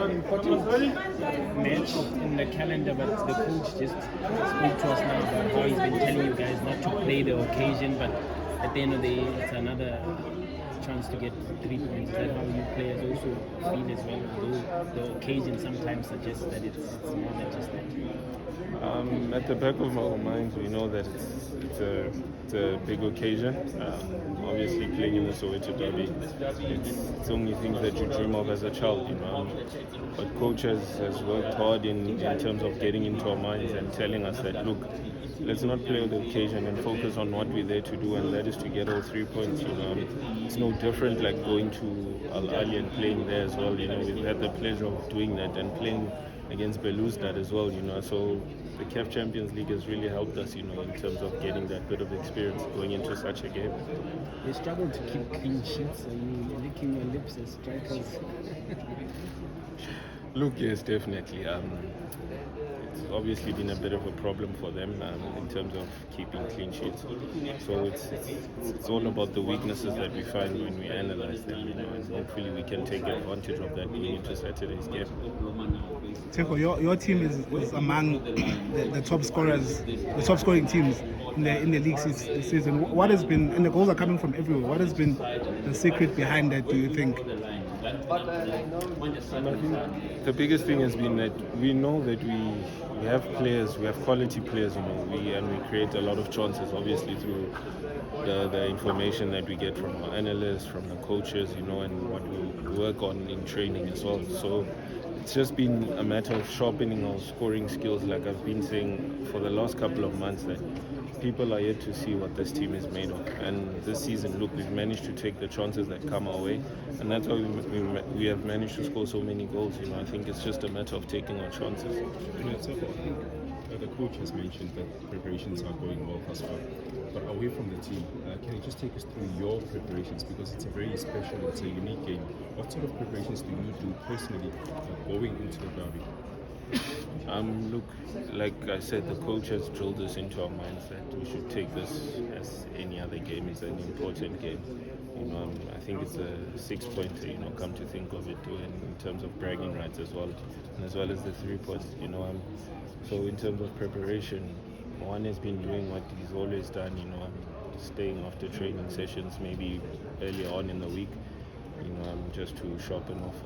an important match in the calendar, but the coach just spoke to us now about how he's been telling you guys not to play the occasion, but at the end of the day, it's another chance to get 3 points. Is that how you players also feel as well? Though the occasion sometimes suggests that it's more than just that. At the back of our minds, we know that it's a big occasion. Obviously, playing in the Soweto derby, it's only things that you dream of as a child, But coach has worked hard in terms of getting into our minds and telling us that, look, let's not play on the occasion and focus on what we're there to do, and that is to get all 3 points. It's no different like going to Al Ali and playing there as well. We've had the pleasure of doing that and playing against Belouizdad as well. So the CAF Champions League has really helped us, in terms of getting that bit of experience going into such a game. You struggle to keep clean sheets. Are you licking your lips as strikers? Look, yes, definitely. It's obviously been a bit of a problem for them in terms of keeping clean sheets. So it's all about the weaknesses that we find when we analyze them, and hopefully we can take advantage of that going into Saturday's game. Tshegofatso, your team is among the top scorers, the top scoring teams in the league this season. What has been, and the goals are coming from everywhere, what has been the secret behind that, do you think? The biggest thing has been that we know that we have players, we have quality players, and we create a lot of chances, obviously through the information that we get from our analysts, from the coaches, and what we work on in training as well. So it's just been a matter of sharpening our scoring skills, like I've been saying for the last couple of months, that people are yet to see what this team is made of. And this season, look, we've managed to take the chances that come our way, and that's why we have managed to score so many goals. I think it's just a matter of taking our chances. The coach has mentioned that preparations are going well thus far, but away from the team, can you just take us through your preparations, because it's a very special, it's a unique game. What sort of preparations do you do personally going into the derby? Look, like I said, the coach has drilled this into our minds that we should take this as any other game. It's an important game. I think it's a 6-pointer, come to think of it, in terms of bragging rights as well, and as well as the 3 points. So in terms of preparation, one has been doing what he's always done, staying after training sessions, maybe earlier on in the week, just to sharpen off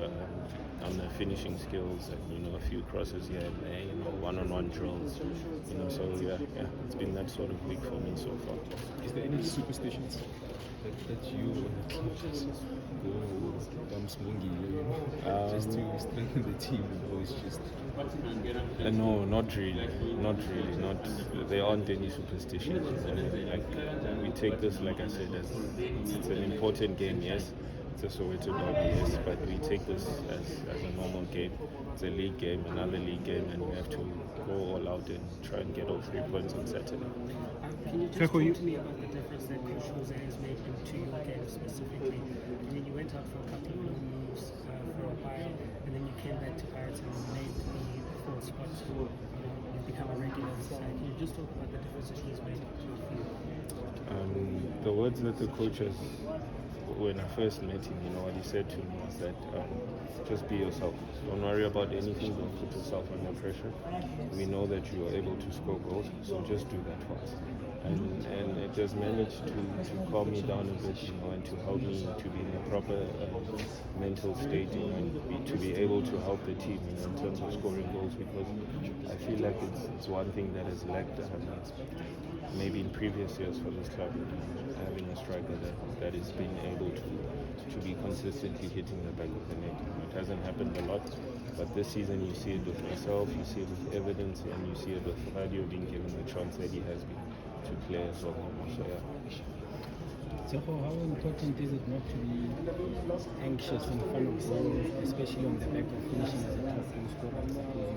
on the finishing skills and, a few crosses here and there, one-on-one drills, so yeah, it's been that sort of week for me so far. Is there any superstitions that you and the coaches go just to strengthen the team, or it's just... No, not really. There aren't any superstitions. We take this, like I said, as it's an important game, yes. It's a Soweto derby, yes, but we take this as a normal game. It's a league game, another league game, and we have to go all out and try and get all 3 points on Saturday. Can you just talk to me about the difference that Coach Jose has made into your game specifically? You went out for a couple of low moves for a while, and then you came back to Pirates and made the fourth spot to become a regular side. Can you just talk about the differences he's made to your field? The words that the coach has, when I first met him, what he said to me was that just be yourself. Don't worry about anything. Don't put yourself under pressure. We know that you are able to score goals, so just do that for us. And it just managed to calm me down a bit, and to help me to be in a proper mental state, and to be able to help the team in terms of scoring goals, because I feel like it's one thing that has lacked maybe in previous years for this club, having a striker that has been able to be consistently hitting the back of the net. It hasn't happened a lot, but this season you see it with myself, you see it with Evidence, and you see it with Radio being given the chance that he has been to play as well. So yeah. So how important is it not to be anxious in front of goal, especially on the back of finishing as a top goal scorer?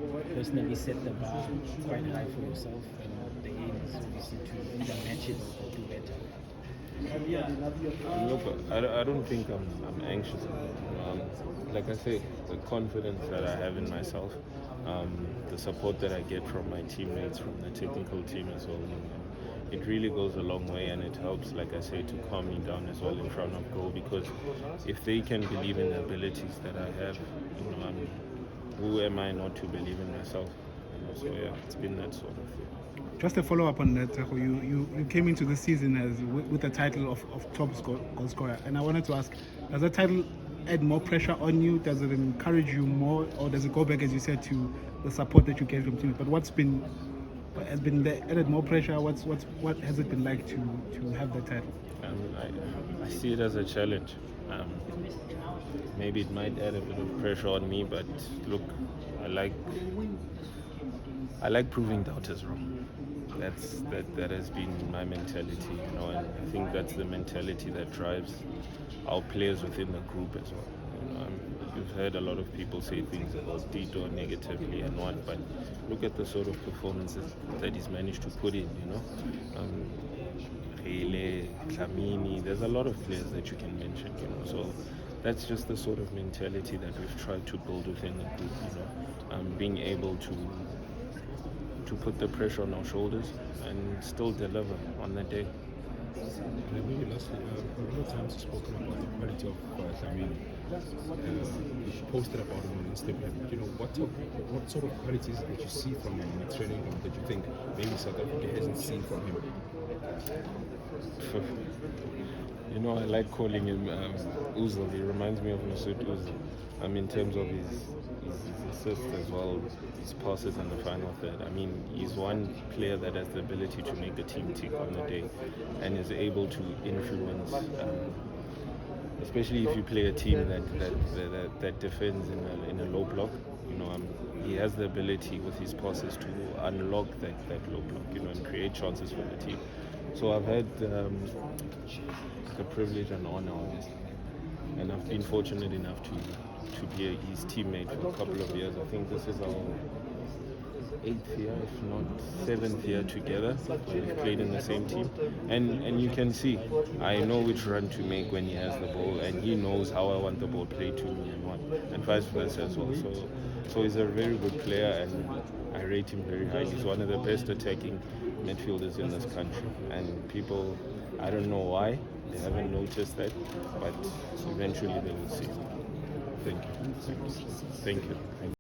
You personally set the bar quite high for yourself, and the aim is obviously to either match it or do better. Look, I don't think I'm anxious. Like I say, the confidence that I have in myself, the support that I get from my teammates, from the technical team as well, it really goes a long way, and it helps, like I say, to calm me down as well in front of goal, because if they can believe in the abilities that I have, who am I not to believe in myself? So yeah, it's been that sort of thing. Just a follow up on that, Tshegofatso, you came into the season as with the title of top goal scorer, and I wanted to ask, does that title add more pressure on you? Does it encourage you more, or does it go back, as you said, to the support that you get from teams? But has been the added more pressure? What has it been like to have that title? I see it as a challenge. Maybe it might add a bit of pressure on me, but look, I like proving doubters wrong. That has been my mentality, and I think that's the mentality that drives our players within the group as well. You've heard a lot of people say things about Tito negatively and what, but look at the sort of performances that he's managed to put in. Kabelo Dlamini, there's a lot of players that you can mention. So that's just the sort of mentality that we've tried to build within the group. Being able to put the pressure on our shoulders and still deliver on the day. And then maybe lastly, a lot of times you've spoken about the quality of Dlamini. You posted about him on Instagram. What sort of qualities that you see from him in the training ground that you think maybe South Africa hasn't seen from him? I like calling him Uzil. He reminds me of Mesut Uzil. In terms of his assists as well, his passes in the final third. He's one player that has the ability to make the team tick on the day and is able to influence, especially if you play a team that defends in a low block. He has the ability with his passes to unlock that low block, and create chances for the team. So I've had the privilege and honor, obviously, and I've been fortunate enough to be his teammate for a couple of years. I think this is our 8th year, if not 7th year together. We've played in the same team, and you can see I know which run to make when he has the ball, and he knows how I want the ball played to me and vice versa as well. So he's a very good player, and I rate him very highly. He's one of the best attacking midfielders in this country, and people, I don't know why they haven't noticed that, but eventually they will see. Thank you.